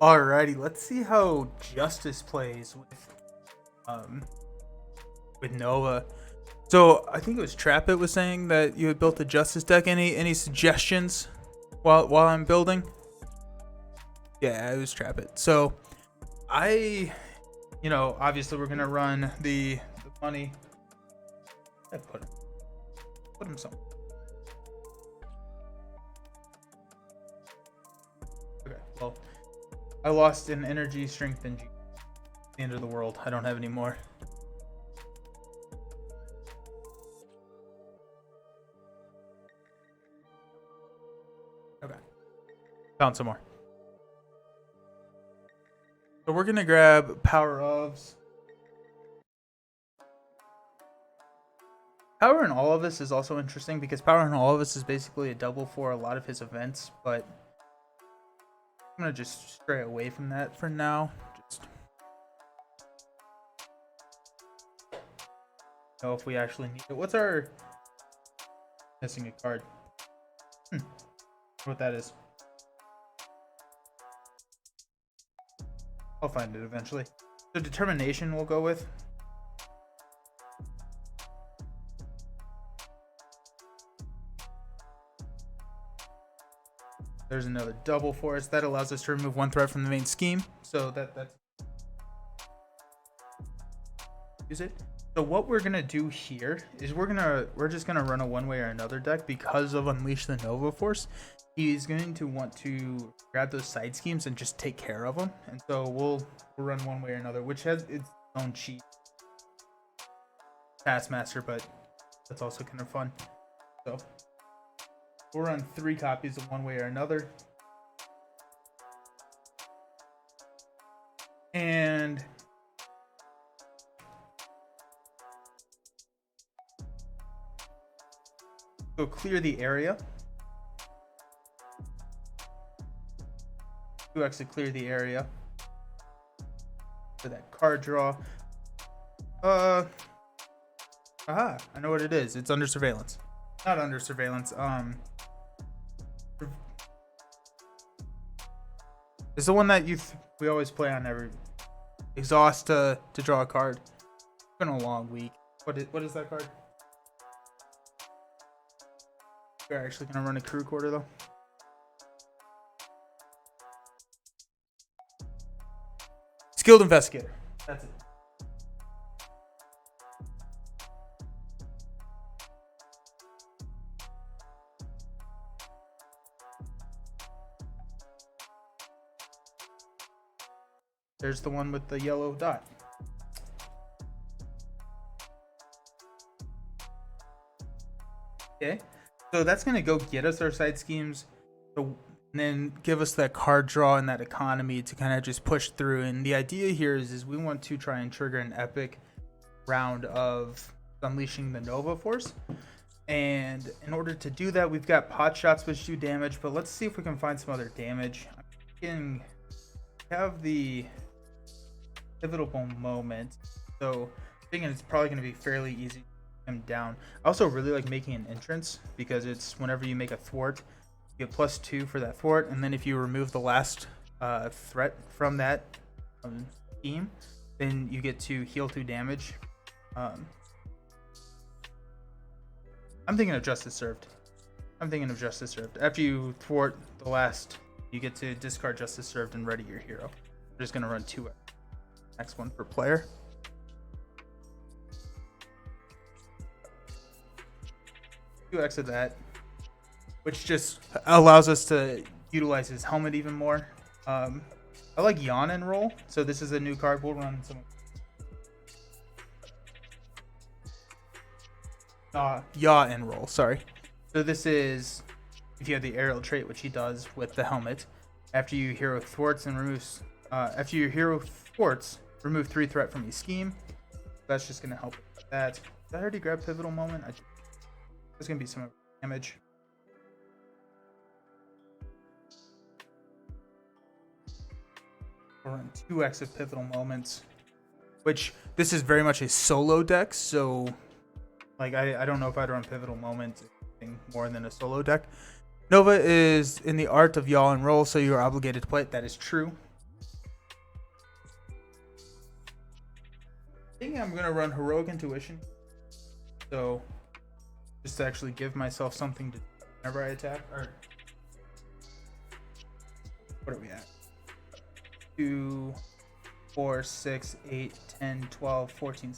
Alrighty, let's see how Justice plays with Nova. So I think it was Trapit was saying that you had built a Justice deck. Any suggestions while I'm building? Yeah, it was Trapit. So obviously we're gonna run the money. I put him somewhere. Okay, well, I lost in energy, strength, and G. The end of the world. I don't have any more. Okay. Found some more. So we're gonna grab Power ofs. Power in all of us is also interesting because Power in all of us is basically a double for a lot of his events, but I'm gonna just stray away from that for now. Just know if we actually need it. What's our missing a card? What that is. I'll find it eventually. So determination we'll go with. There's another double for us. That allows us to remove one threat from the main scheme. So that's use it. So what we're gonna do here is we're just gonna run a one way or another deck because of Unleash the Nova Force. He's going to want to grab those side schemes and just take care of them. And so we'll run one way or another, which has its own cheat Taskmaster, but that's also kind of fun. So we'll run 3 copies of one way or another. And go clear the area. 2x to clear the area for that card draw. I know what it is. It's under surveillance. Not under surveillance. It's the one that we always play on every exhaust to draw a card. It's been a long week. What is that card? We're actually gonna run a crew quarter though. Skilled Investigator. That's it. There's the one with the yellow dot. Okay, so that's gonna go get us our side schemes, and then give us that card draw and that economy to kind of just push through. And the idea here is we want to try and trigger an epic round of unleashing the Nova Force. And in order to do that, we've got pot shots which do damage, but let's see if we can find some other damage. I can have the pivotal moment, so I think it's probably going to be fairly easy to take him down. I also really like making an entrance because it's whenever you make a thwart, you get +2 for that thwart, and then if you remove the last threat from that scheme, then you get to heal 2 damage. I'm thinking of Justice Served. After you thwart the last, you get to discard Justice Served and ready your hero. I'm just going to run 2. Next one per player. Two X of that, which just allows us to utilize his helmet even more. I like Yawn and Roll, so this is a new card. We'll run some. Yaw and Roll, sorry. So this is if you have the aerial trait, which he does with the helmet. After you hero thwarts and removes, remove 3 threat from your scheme. That's just gonna help with that. Did I already grab Pivotal Moment? There's gonna be some damage. We'll run 2x of Pivotal Moments, which this is very much a solo deck, so like I don't know if I'd run Pivotal Moment more than a solo deck. Nova is in the art of yaw and roll, so you're obligated to play it. That is true. think I'm gonna run Heroic Intuition. So just to actually give myself something to do whenever I attack. Or what are we at? 2, 4, 6, 8, 10, 12, 14,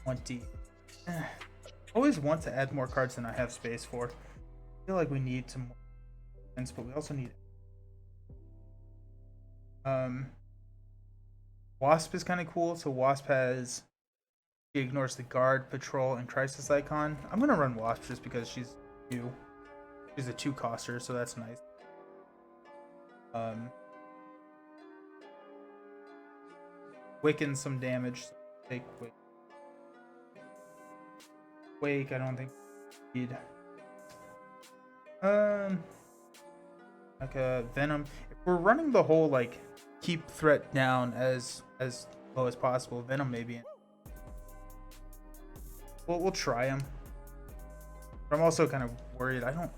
20. Always want to add more cards than I have space for. I feel like we need some more defense, but we also need Wasp is kind of cool. So Wasp has, she ignores the guard, patrol, and crisis icon. I'm gonna run Wasp just because she's new. She's a 2-coster, so that's nice. Wicken some damage. So take Wake. Wake, I don't think we need. Like a Venom. If we're running the whole like keep threat down as low as possible, Venom maybe. We'll try him. But I'm also kind of worried. I don't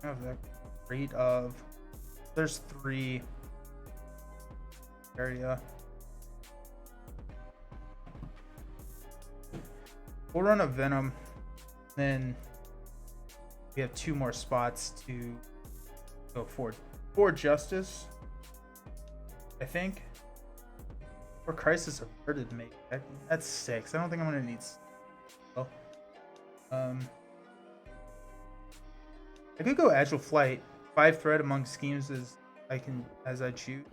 have that great of. There's 3 area. We'll run a Venom, then we have 2 more spots to go for Justice, I think. Or Crisis Averted, maybe. That's 6. I don't think I'm gonna need. Oh. I could go Agile Flight. 5 threat among schemes as I choose.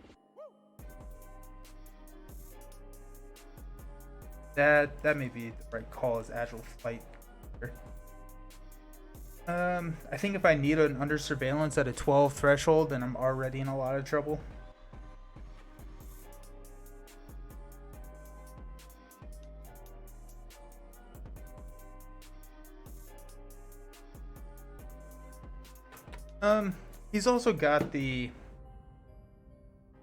That may be the right call as Agile Flight. I think if I need an under surveillance at a 12 threshold, then I'm already in a lot of trouble. He's also got the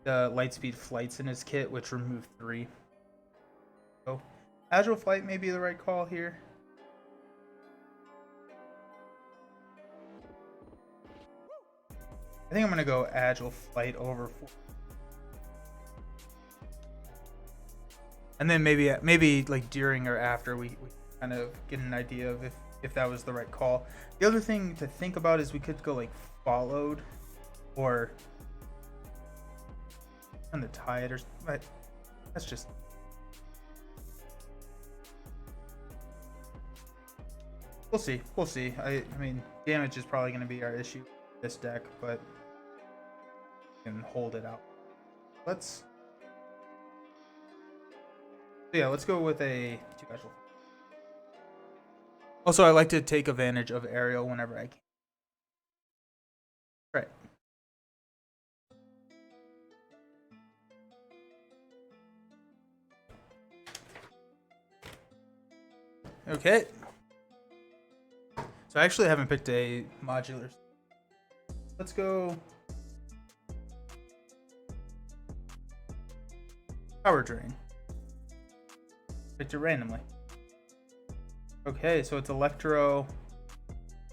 Lightspeed Flights in his kit, which remove 3. So Agile Flight may be the right call here. I think I'm gonna go Agile Flight over 4. And then maybe like during or after we kind of get an idea of if that was the right call. The other thing to think about is we could go like Followed or on the Tide, or but that's just. We'll see. I mean, damage is probably going to be our issue with this deck, but we can hold it out. Let's go with a 2 Agile. Also, I like to take advantage of aerial whenever I can. Right. Okay. So I actually haven't picked a modular. Let's go Power Drain. Picked it randomly. Okay, so it's Electro,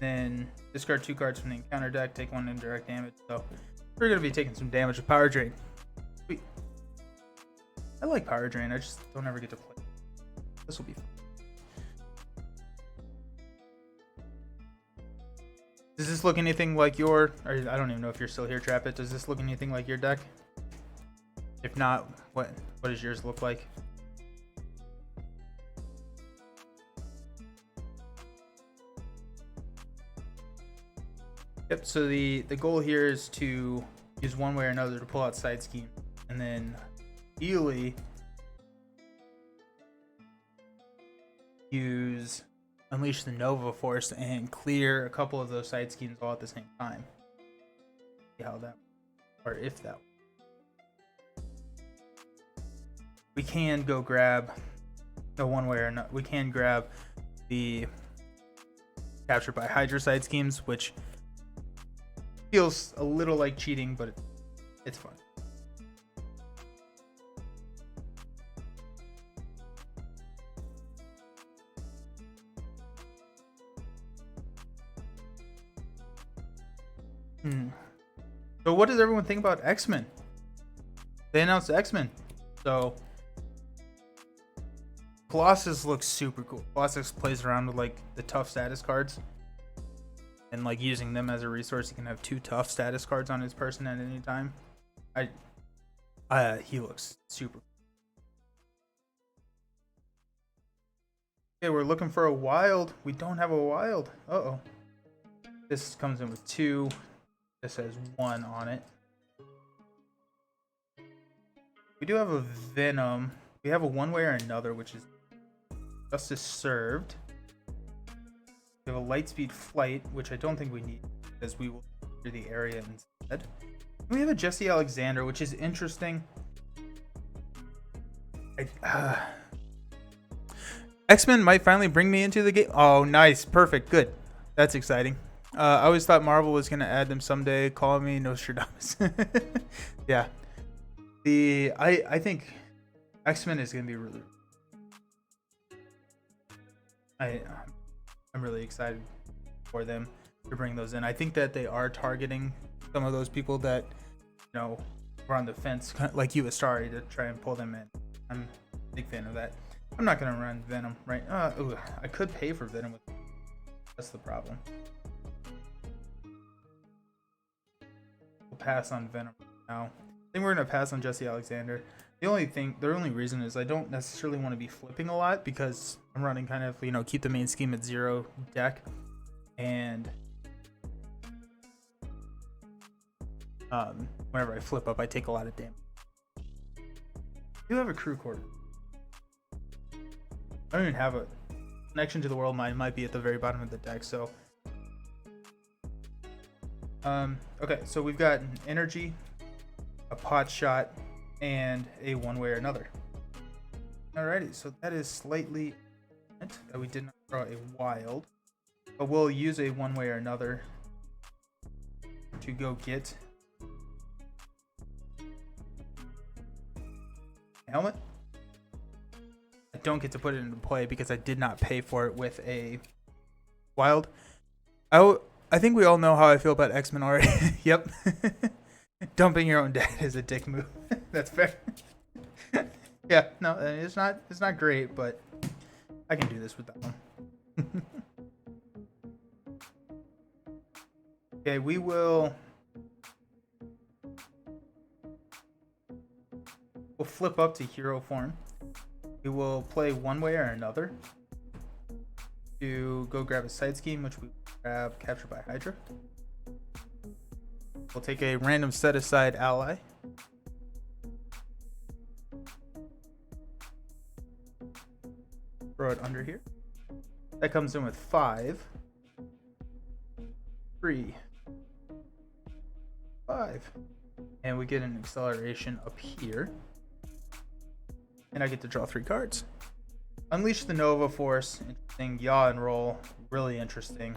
then discard 2 cards from the encounter deck, take 1 indirect damage. So we're gonna be taking some damage with Power Drain. Sweet. I like Power Drain, I just don't ever get to play. This will be fun. Does this look anything like your, or I don't even know if you're still here, Trap It. Does this look anything like your deck? If not, what does yours look like? Yep, so the goal here is to use one way or another to pull out side scheme, and then ideally use Unleash the Nova Force and clear a couple of those side schemes all at the same time. See how that, or if that. We can go grab the one way or not. We can grab the Captured by Hydra side schemes, which feels a little like cheating, but it's fun. So what does everyone think about X-Men? They announced X-Men. So Colossus looks super cool. Colossus plays around with like the tough status cards, and like using them as a resource. He can have 2 tough status cards on his person at any time. He looks super. Okay, we're looking for a wild. We don't have a wild. Uh-oh. This comes in with 2. This has 1 on it. We do have a Venom. We have a one way or another, which is Justice Served. We have a Lightspeed Flight, which I don't think we need because we will clear the area instead. We have a Jesse Alexander, which is interesting. X-Men might finally bring me into the game. Oh, nice. Perfect. Good. That's exciting. I always thought Marvel was going to add them someday. Call me Nostradamus. Yeah. I think X-Men is going to be really... I'm really excited for them to bring those in. I think that they are targeting some of those people that, you know, were on the fence, like you, Astari, to try and pull them in. I'm a big fan of that. I'm not going to run Venom, right? I could pay for Venom. That's the problem. We'll pass on Venom now. I think we're going to pass on Jesse Alexander. The only reason is I don't necessarily want to be flipping a lot because I'm running kind of, you know, keep the main scheme at 0 deck. And whenever I flip up, I take a lot of damage. I do have a crew quarter. I don't even have a connection to the world mine. Might be at the very bottom of the deck. So, okay, so we've got an energy, a pot shot, and a one way or another. Alrighty, so that is slightly that we did not draw a wild, but we'll use a one way or another to go get helmet. I don't get to put it into play because I did not pay for it with a wild. I think we all know how I feel about X-Men already. Yep. Dumping your own deck is a dick move. That's fair. Yeah, no, it's not great, but I can do this with that one. Okay, we'll flip up to hero form. We will play one way or another to go grab a side scheme, which we grab captured by Hydra. We'll take a random set aside ally. Throw it under here. That comes in with 5, 3, 5. And we get an acceleration up here. And I get to draw 3 cards. Unleash the Nova Force. Interesting. Yaw and roll. Really interesting.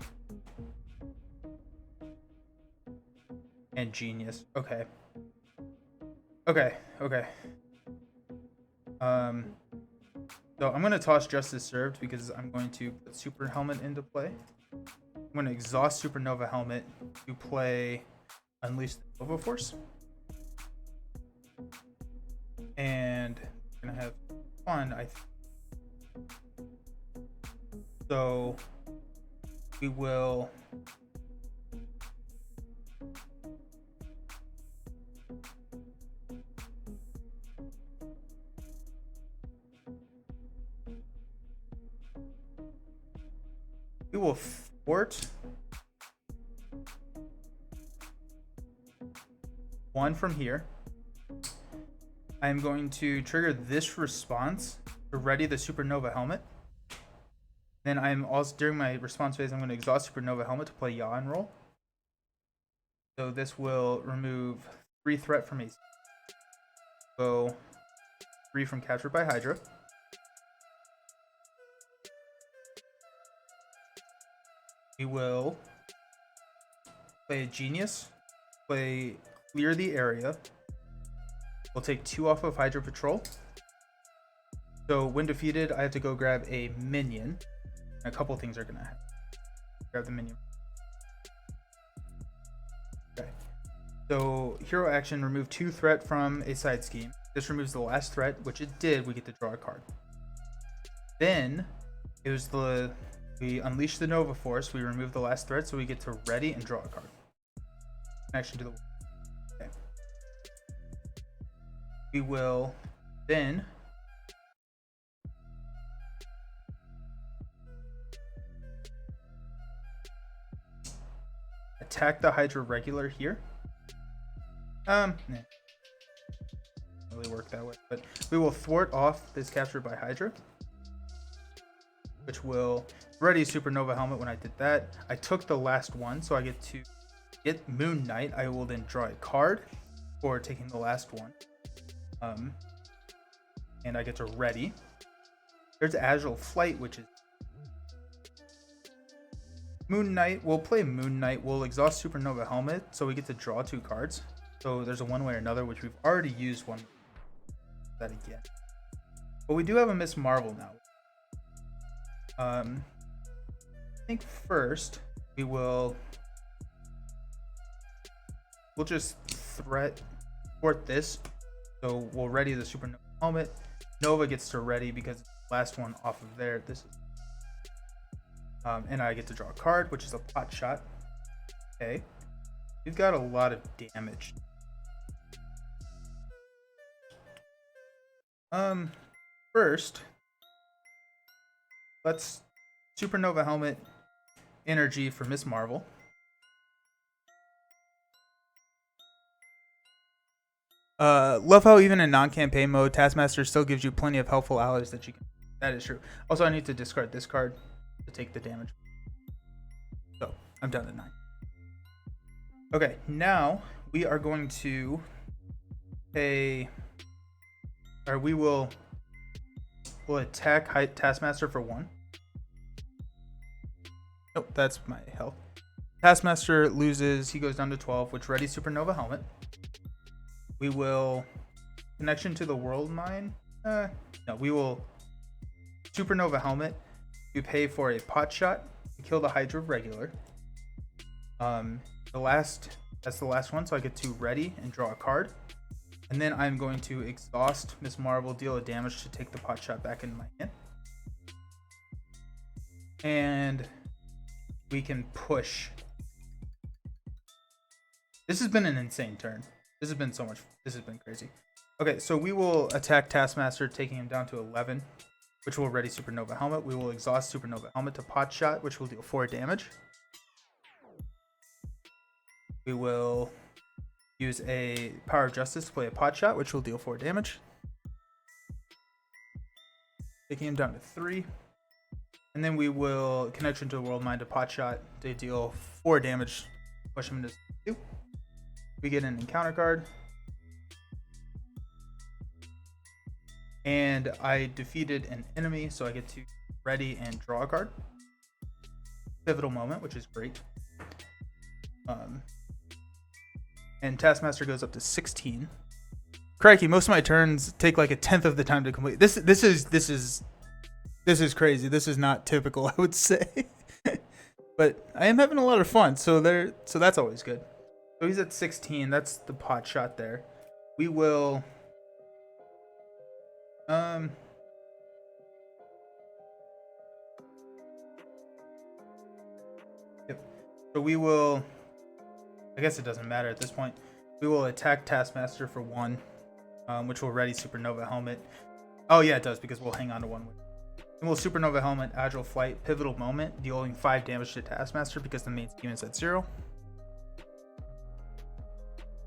And Genius. Okay. Okay. So I'm going to toss Justice Served because I'm going to put Super Helmet into play. I'm going to exhaust Supernova Helmet to play Unleash the Nova Force. And I'm going to have fun, So we will... We will fort 1 from here. I'm going to trigger this response to ready the Supernova Helmet. Then I'm also, during my response phase, I'm going to exhaust Supernova Helmet to play Yaw and roll. So this will remove 3 threat from a... So 3 from captured by Hydra. We will play a Genius, play Clear the Area. We'll take 2 off of Hydra Patrol. So when defeated, I have to go grab a minion. A couple things are going to happen. Grab the minion. Okay. So hero action, remove 2 threat from a side scheme. This removes the last threat, which it did. We get to draw a card. Then it was we unleash the Nova Force. We remove the last threat, so we get to ready and draw a card. Connection to the. Okay. We will then attack the Hydra regular here. Nah. Really work that way, but we will thwart off this captured by Hydra, which will ready Supernova Helmet. When I did that, I took the last one, so I get to get Moon Knight. I will then draw a card for taking the last one, and I get to ready. There's Agile Flight, which is Moon Knight. We'll play Moon Knight. We'll exhaust Supernova Helmet, so we get to draw 2 cards. So there's a one way or another, which we've already used one. That again, but we do have a Miss Marvel now. I think first we'll just thwart this, so we'll ready the Supernova Helmet. Nova gets to ready because it's the last one off of there. This is and I get to draw a card, which is a pot shot. Okay, we've got a lot of damage. First, let's Supernova Helmet energy for Miss Marvel. Love how even in non-campaign mode, Taskmaster still gives you plenty of helpful allies that you can. That is true. Also, I need to discard this card to take the damage. So I'm down to 9. Okay, now we are going to pay. Or we'll attack Taskmaster for 1. Nope, that's my health. Taskmaster loses. He goes down to 12, which ready Supernova Helmet. We will connection to the World Mine. No, we will Supernova Helmet. You pay for a pot shot to kill the Hydra regular. That's the last one, so I get to ready and draw a card. And then I'm going to exhaust Miss Marvel, deal a damage to take the pot shot back into my hand. And we can push. This has been an insane turn. This has been so much. This has been crazy. Okay, so we will attack Taskmaster, taking him down to 11, which will ready Supernova Helmet. We will exhaust Supernova Helmet to pot shot, which will deal 4 damage. We will use a Power of Justice to play a pot shot, which will deal 4 damage. Taking him down to 3. And then we will connection to the World Mind to pot shot to deal 4 damage. Push him into 2. We get an encounter card. And I defeated an enemy, so I get to ready and draw a card. Pivotal moment, which is great. And Taskmaster goes up to 16. Crikey, most of my turns take like 1/10 of the time to complete. This is crazy. This is not typical, I would say. But I am having a lot of fun, so that's always good. So he's at 16. That's the pot shot there. We will yep. So we will, I guess it doesn't matter at this point. We will attack Taskmaster for 1, which will ready Supernova Helmet. Oh yeah, it does, because we'll hang on to 1. And we'll Supernova Helmet, Agile Flight, Pivotal Moment, dealing 5 damage to Taskmaster because the main scheme is at 0.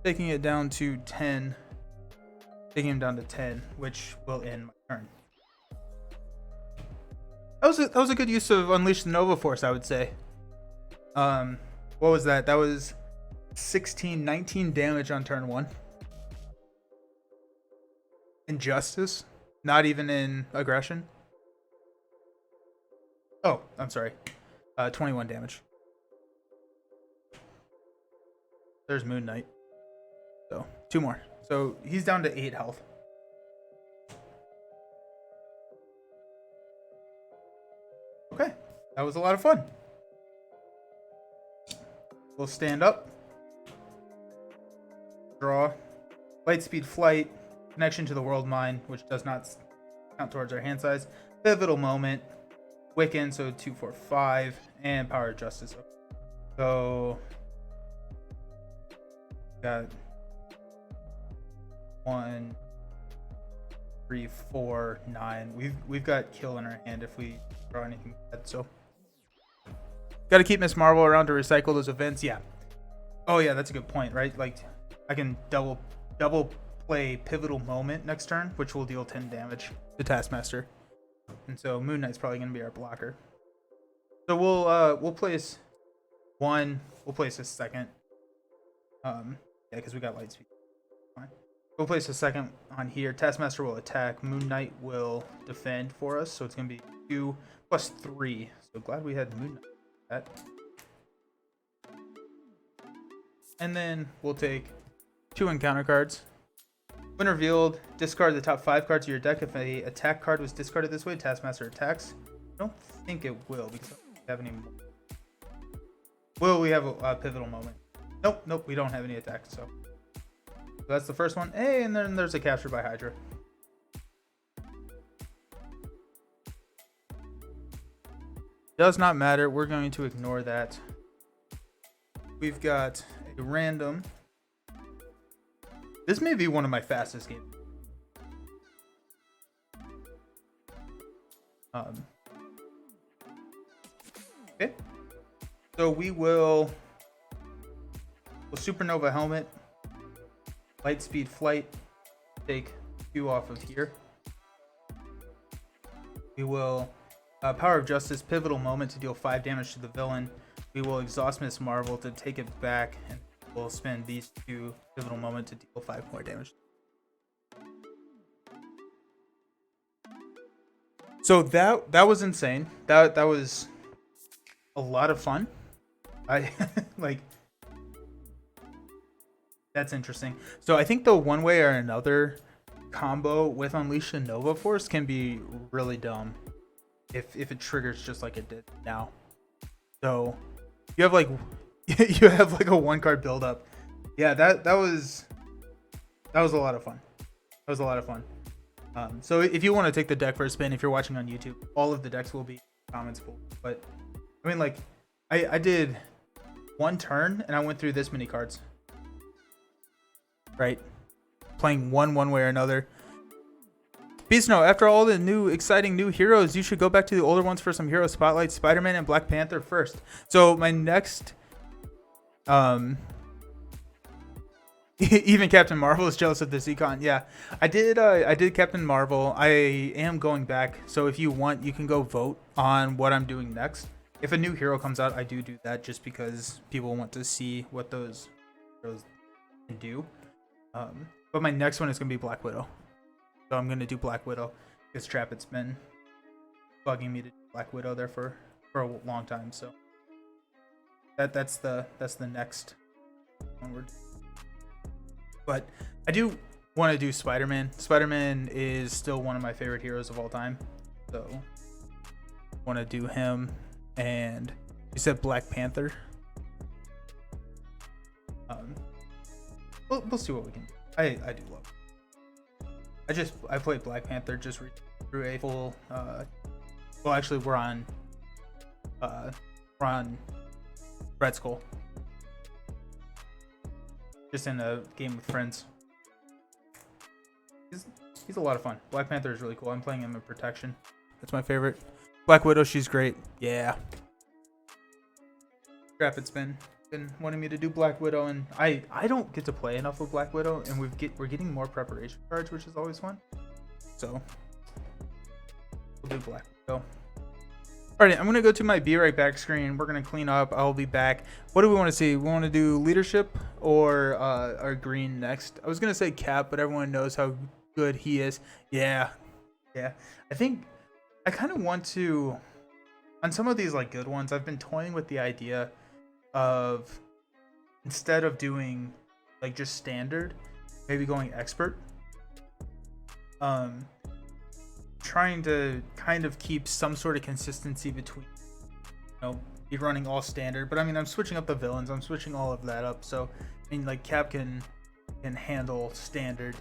Taking it down to 10. Taking him down to 10, which will end my turn. That was a good use of Unleash the Nova Force, I would say. What was that? That was 19 damage on turn 1. Injustice, not even in aggression. Oh, I'm sorry. 21 damage. There's Moon Knight. So 2 more. So he's down to 8 health. Okay, that was a lot of fun. We'll stand up. Draw. Lightspeed Flight. Connection to the World Mine, which does not count towards our hand size. Pivotal Moment, Wiccan, so 2, 4, 5, and Power of Justice. So got 1, 3, 4, 9. We've got kill in our hand if we draw anything bad. So got to keep Miss Marvel around to recycle those events. Yeah. Oh yeah, that's a good point, right? Like I can double play Pivotal Moment next turn, which will deal 10 damage to Taskmaster. And so Moon Knight's probably going to be our blocker. So we'll place one. We'll place a second. Yeah, because we got light speed. Fine. We'll place a second on here. Taskmaster will attack. Moon Knight will defend for us. So it's going to be 2 plus 3. So glad we had Moon Knight. That. And then we'll take 2 encounter cards. When revealed, discard the top 5 cards of your deck. If a attack card was discarded this way, Taskmaster attacks. I don't think it will because I don't have any more. Will we have a Pivotal Moment? Nope, we don't have any attacks. So that's the first one. Hey, and then there's a Capture by Hydra. Does not matter. We're going to ignore that. We've got a random. This may be one of my fastest games. Okay. So we'll Supernova Helmet, Light Speed Flight, take 2 off of here. We will Power of Justice, Pivotal Moment to deal 5 damage to the villain. We will exhaust Miss Marvel to take it back, and we'll spend these 2 Pivotal Moment to deal 5 more damage. So that was insane. That was a lot of fun. I like. That's interesting. So I think the one way or another combo with Unleash the Nova Force can be really dumb if it triggers just like it did now. So you have like a 1-card build up. Yeah, that was a lot of fun. That was a lot of fun. So if you want to take the deck for a spin, if you're watching on YouTube, all of the decks will be comments below. But I mean, like I did 1 turn and I went through this many cards. Right, playing one way or another. Beast Note, after all the new exciting new heroes, you should go back to the older ones for some hero spotlight. Spider-Man and Black Panther first. So my next even Captain Marvel is jealous of this econ. Yeah, I did Captain Marvel. I am going back, so if you want, you can go vote on what I'm doing next. If a new hero comes out, I do that just because people want to see what those heroes can do. But my next one is gonna be Black Widow, so I'm gonna do Black Widow because Trappett's been bugging me to do Black Widow there for a long time. So that's the next onward. But I do want to do Spider-Man. Spider-Man is still one of my favorite heroes of all time, so want to do him. And you said Black Panther. We'll see what we can do. I do love it. I played Black Panther just through a full well, actually we're on Red Skull, just in a game with friends. He's a lot of fun. Black Panther is really cool. I'm playing him in Protection. That's my favorite. Black Widow, she's great. Yeah. Rapid's been wanting me to do Black Widow, and I don't get to play enough with Black Widow, and we're getting more preparation cards, which is always fun. So we'll do Black Widow. Alright, I'm gonna go to my be right back screen. We're gonna clean up. I'll be back. What do we want to see? We want to do leadership or our green next. I was gonna say Cap, but everyone knows how good he is. Yeah. I think I kind of want to, on some of these like good ones, I've been toying with the idea of, instead of doing like just standard, maybe going expert. Trying to kind of keep some sort of consistency between, be running all standard, but I mean, I'm switching up the villains, I'm switching all of that up. So I mean, like Cap can handle standard,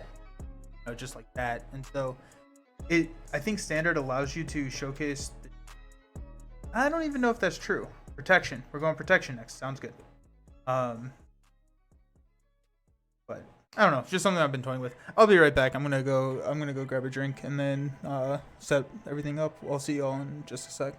just like that. And so I think standard allows you to showcase. I don't even know if that's true. Protection. We're going protection next. Sounds good. But I don't know. It's just something I've been toying with. I'll be right back. I'm gonna go grab a drink and then set everything up. I'll see y'all in just a sec.